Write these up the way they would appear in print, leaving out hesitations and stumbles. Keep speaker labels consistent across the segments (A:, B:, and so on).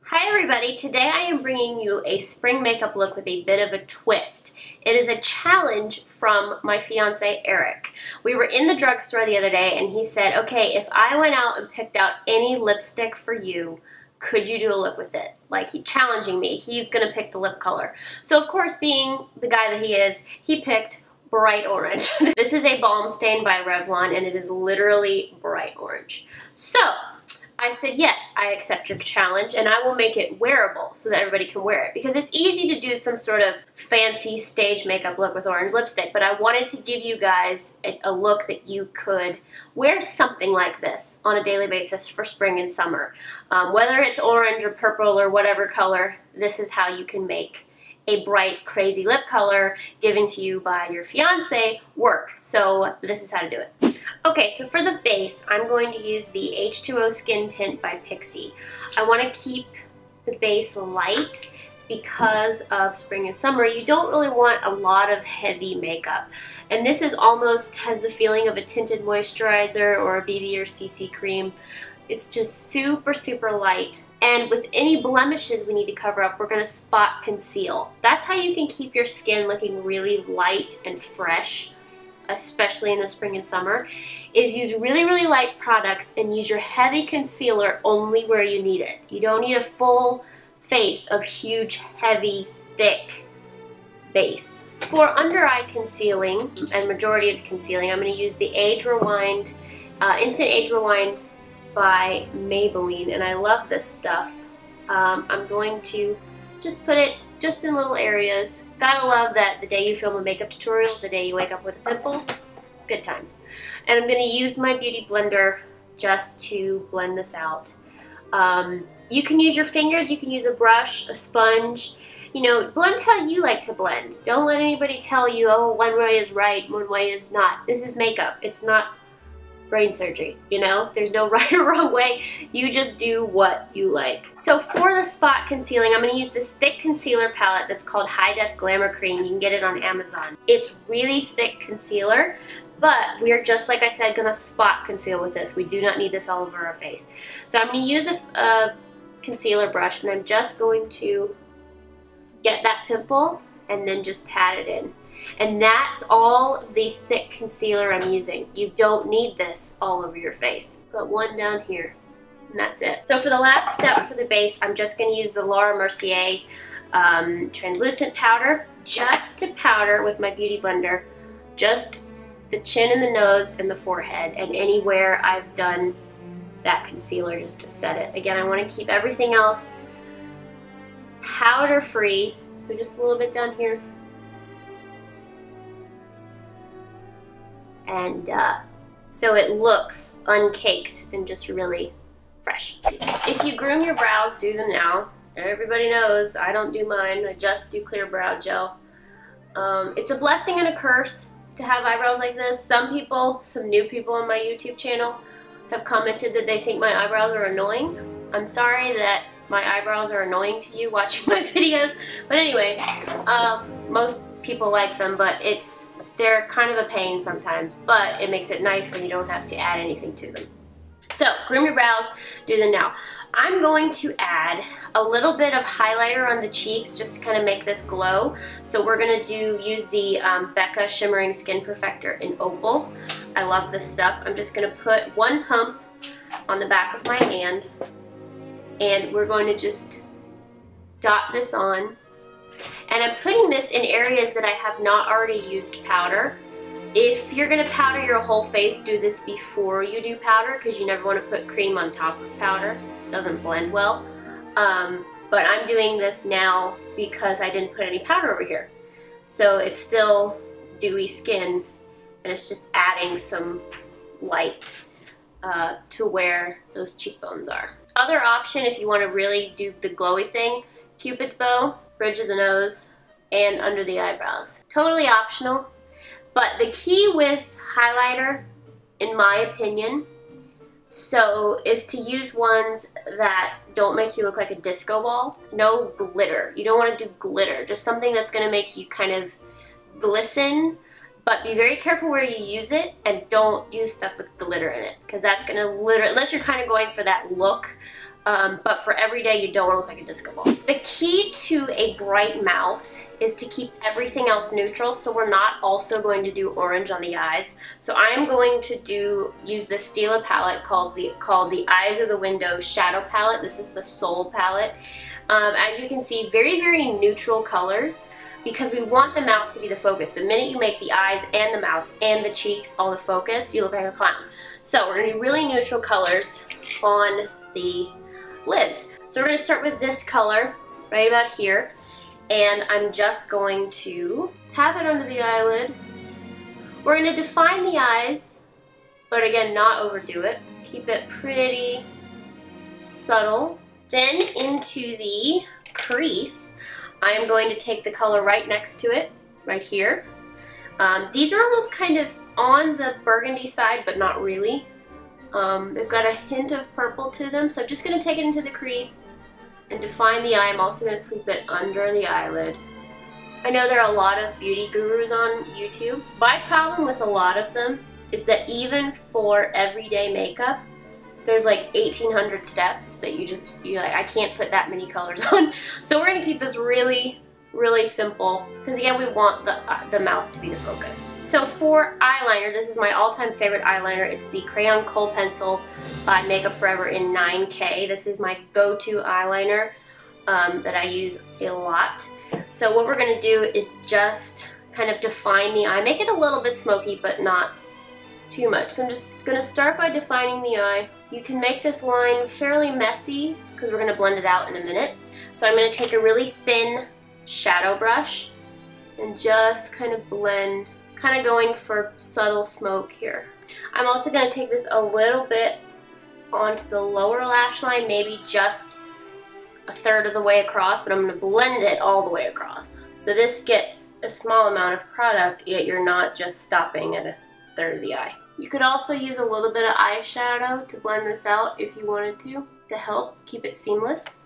A: Hi everybody, today I am bringing you a spring makeup look with a bit of a twist. It is a challenge from my fiance Eric. We were in the drugstore the other day and he said, okay, if I went out and picked out any lipstick for you, could you do a look with it? Like, he's challenging me. He's gonna pick the lip color. So of course, being the guy that he is, he picked bright orange. This is a balm stain by Revlon and it is literally bright orange. So I said, yes, I accept your challenge and I will make it wearable so that everybody can wear it, because it's easy to do some sort of fancy stage makeup look with orange lipstick, but I wanted to give you guys a look that you could wear something like this on a daily basis for spring and summer. Whether it's orange or purple or whatever color, this is how you can make a bright, crazy lip color given to you by your fiance work. So this is how to do it. Okay, so for the base, I'm going to use the H2O Skin Tint by Pixi. I want to keep the base light because of spring and summer. You don't really want a lot of heavy makeup. And this is almost has the feeling of a tinted moisturizer or a BB or CC cream. It's just super, super light. And with any blemishes we need to cover up, we're gonna spot conceal. That's how you can keep your skin looking really light and fresh, especially in the spring and summer, is use really, really light products and use your heavy concealer only where you need it. You don't need a full face of huge, heavy, thick base. For under eye concealing, and majority of concealing, I'm gonna use the Age Rewind, Instant Age Rewind by Maybelline, and I love this stuff. I'm going to just put it just in little areas. Gotta love that the day you film a makeup tutorial is the day you wake up with a pimple. It's good times. And I'm gonna use my beauty blender just to blend this out. You can use your fingers, you can use a brush, a sponge. You know, blend how you like to blend. Don't let anybody tell you, oh, one way is right, one way is not. This is makeup. It's not brain surgery, you know? There's no right or wrong way. You just do what you like. So for the spot concealing, I'm gonna use this thick concealer palette that's called High Def Glamour Cream. You can get it on Amazon. It's really thick concealer, but we're just, like I said, gonna spot conceal with this. We do not need this all over our face. So I'm gonna use a concealer brush and I'm just going to get that pimple and then just pat it in. And that's all the thick concealer I'm using. You don't need this all over your face. Put one down here, and that's it. So for the last step for the base, I'm just gonna use the Laura Mercier translucent powder, just to powder with my beauty blender, just the chin and the nose and the forehead, and anywhere I've done that concealer just to set it. Again, I wanna keep everything else powder free, so just a little bit down here. And so it looks uncaked and just really fresh. If you groom your brows, do them now. Everybody knows I don't do mine, I just do clear brow gel. It's a blessing and a curse to have eyebrows like this. Some people, some new people on my YouTube channel have commented that they think my eyebrows are annoying. I'm sorry that my eyebrows are annoying to you watching my videos, but anyway, most people like them, but they're kind of a pain sometimes, but it makes it nice when you don't have to add anything to them. So, groom your brows, do them now. I'm going to add a little bit of highlighter on the cheeks just to kind of make this glow. So we're gonna use the Becca Shimmering Skin Perfector in Opal. I love this stuff. I'm just gonna put one pump on the back of my hand, and we're going to just dot this on. And I'm putting this in areas that I have not already used powder. If you're gonna powder your whole face, do this before you do powder, because you never want to put cream on top of powder. It doesn't blend well. But I'm doing this now because I didn't put any powder over here. So it's still dewy skin, and it's just adding some light to where those cheekbones are. Other option, if you want to really do the glowy thing, Cupid's bow, bridge of the nose, and under the eyebrows. Totally optional, but the key with highlighter, in my opinion, is to use ones that don't make you look like a disco ball. No glitter. You don't want to do glitter. Just something that's going to make you kind of glisten, but be very careful where you use it, and don't use stuff with glitter in it, because that's going to literally, unless you're kind of going for that look, but for every day you don't want to look like a disco ball. The key to a bright mouth is to keep everything else neutral, so we're not also going to do orange on the eyes. So I am going to use this Stila palette called the Eyes Are the Window Shadow Palette. This is the Soul palette. As you can see, very, very neutral colors, because we want the mouth to be the focus. The minute you make the eyes and the mouth and the cheeks all the focus, you look like a clown. So we're going to do really neutral colors on the lids. So we're going to start with this color right about here, and I'm just going to tap it under the eyelid. We're going to define the eyes, but again, not overdo it. Keep it pretty subtle. Then into the crease, I am going to take the color right next to it, right here. These are almost kind of on the burgundy side, but not really. They've got a hint of purple to them, so I'm just going to take it into the crease and define the eye. I'm also going to sweep it under the eyelid. I know there are a lot of beauty gurus on YouTube. My problem with a lot of them is that even for everyday makeup, there's like 1,800 steps that you're like, I can't put that many colors on. So we're going to keep this really, really simple, because again, we want the mouth to be the focus. So for eyeliner, this is my all-time favorite eyeliner. It's the Crayon Kohl Pencil by Makeup Forever in 9K. This is my go-to eyeliner that I use a lot. So what we're going to do is just kind of define the eye. Make it a little bit smoky, but not too much. So I'm just going to start by defining the eye. You can make this line fairly messy, because we're going to blend it out in a minute. So I'm going to take a really thin shadow brush and just kind of blend, kind of going for subtle smoke here. I'm also going to take this a little bit onto the lower lash line, maybe just a third of the way across, but I'm going to blend it all the way across. So this gets a small amount of product, yet you're not just stopping at a third of the eye. You could also use a little bit of eyeshadow to blend this out if you wanted to help keep it seamless.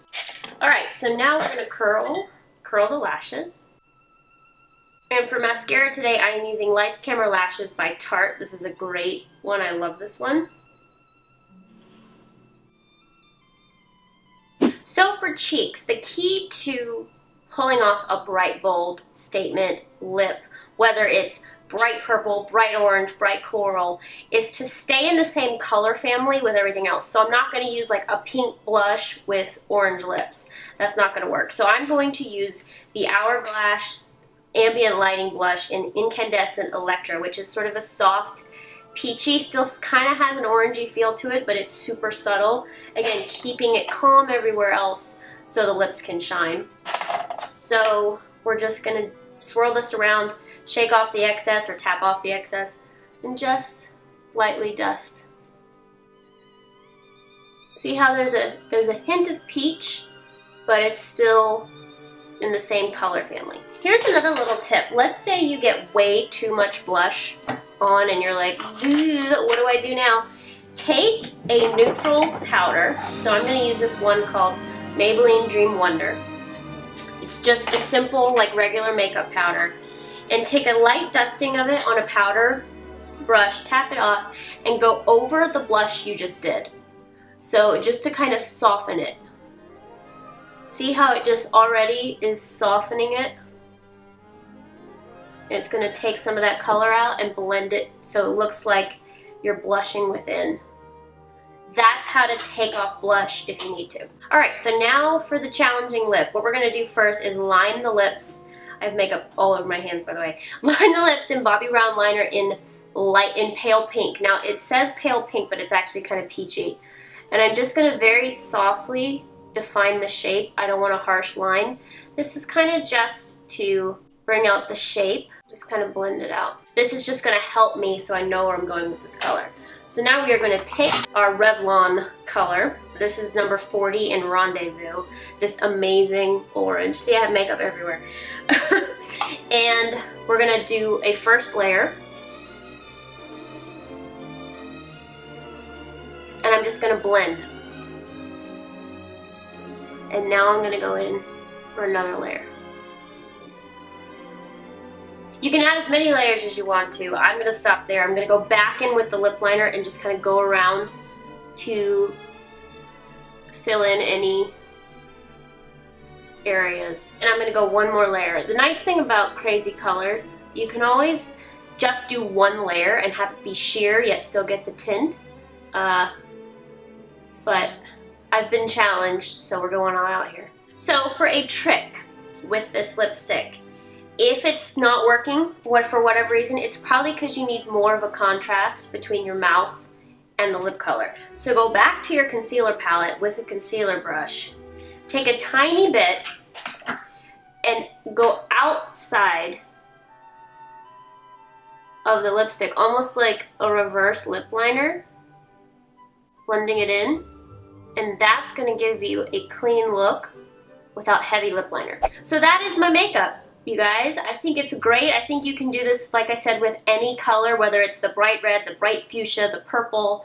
A: Alright, so now we're going to curl the lashes. And for mascara today, I am using Lights Camera Lashes by Tarte. This is a great one. I love this one. So for cheeks, the key to pulling off a bright, bold statement lip, whether it's bright purple, bright orange, bright coral, is to stay in the same color family with everything else. So I'm not going to use like a pink blush with orange lips. That's not going to work. So I'm going to use the Hourglass Ambient Lighting Blush in Incandescent Electra, which is sort of a soft, peachy, still kind of has an orangey feel to it, but it's super subtle. Again, keeping it calm everywhere else so the lips can shine. So we're just going to swirl this around, shake off the excess or tap off the excess, and just lightly dust. See how there's a hint of peach, but it's still in the same color family. Here's another little tip. Let's say you get way too much blush on and you're like, what do I do now? Take a neutral powder. So I'm going to use this one called Maybelline Dream Wonder. It's just a simple, like regular makeup powder. And take a light dusting of it on a powder brush, tap it off, and go over the blush you just did. So just to kind of soften it. See how it just already is softening it? It's going to take some of that color out and blend it so it looks like you're blushing within. That's how to take off blush if you need to. Alright, so now for the challenging lip. What we're going to do first is line the lips. I have makeup all over my hands, by the way. Line the lips in Bobbi Brown liner in pale pink. Now it says pale pink, but it's actually kind of peachy. And I'm just going to very softly define the shape. I don't want a harsh line. This is kind of just to bring out the shape. Just kind of blend it out. This is just going to help me so I know where I'm going with this color. So now we are going to take our Revlon color. This is number 40 in Rendezvous. This amazing orange. See, I have makeup everywhere. And we're going to do a first layer. And I'm just going to blend. And now I'm going to go in for another layer. You can add as many layers as you want to. I'm going to stop there. I'm going to go back in with the lip liner and just kind of go around to fill in any areas. And I'm gonna go one more layer. The nice thing about crazy colors, you can always just do one layer and have it be sheer yet still get the tint. But I've been challenged, so we're going all out here. So for a trick with this lipstick, if it's not working, for whatever reason, it's probably because you need more of a contrast between your mouth and the lip color. So go back to your concealer palette with a concealer brush, take a tiny bit and go outside of the lipstick, almost like a reverse lip liner, blending it in. And that's gonna give you a clean look without heavy lip liner. So that is my makeup, you guys. I think it's great. I think you can do this, like I said, with any color, whether it's the bright red, the bright fuchsia, the purple,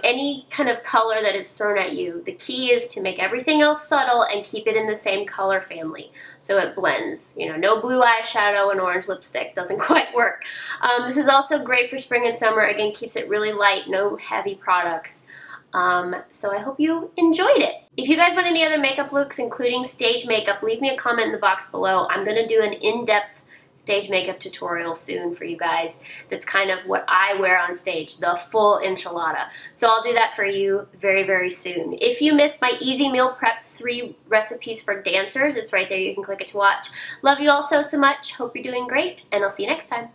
A: any kind of color that is thrown at you. The key is to make everything else subtle and keep it in the same color family so it blends. You know, no blue eyeshadow and orange lipstick, doesn't quite work. This is also great for spring and summer. Again, keeps it really light, no heavy products. So I hope you enjoyed it. If you guys want any other makeup looks, including stage makeup, leave me a comment in the box below. I'm going to do an in-depth stage makeup tutorial soon for you guys. That's kind of what I wear on stage, the full enchilada. So I'll do that for you very, very soon. If you missed my easy meal prep 3 recipes for dancers, it's right there. You can click it to watch. Love you all so much. Hope you're doing great, and I'll see you next time.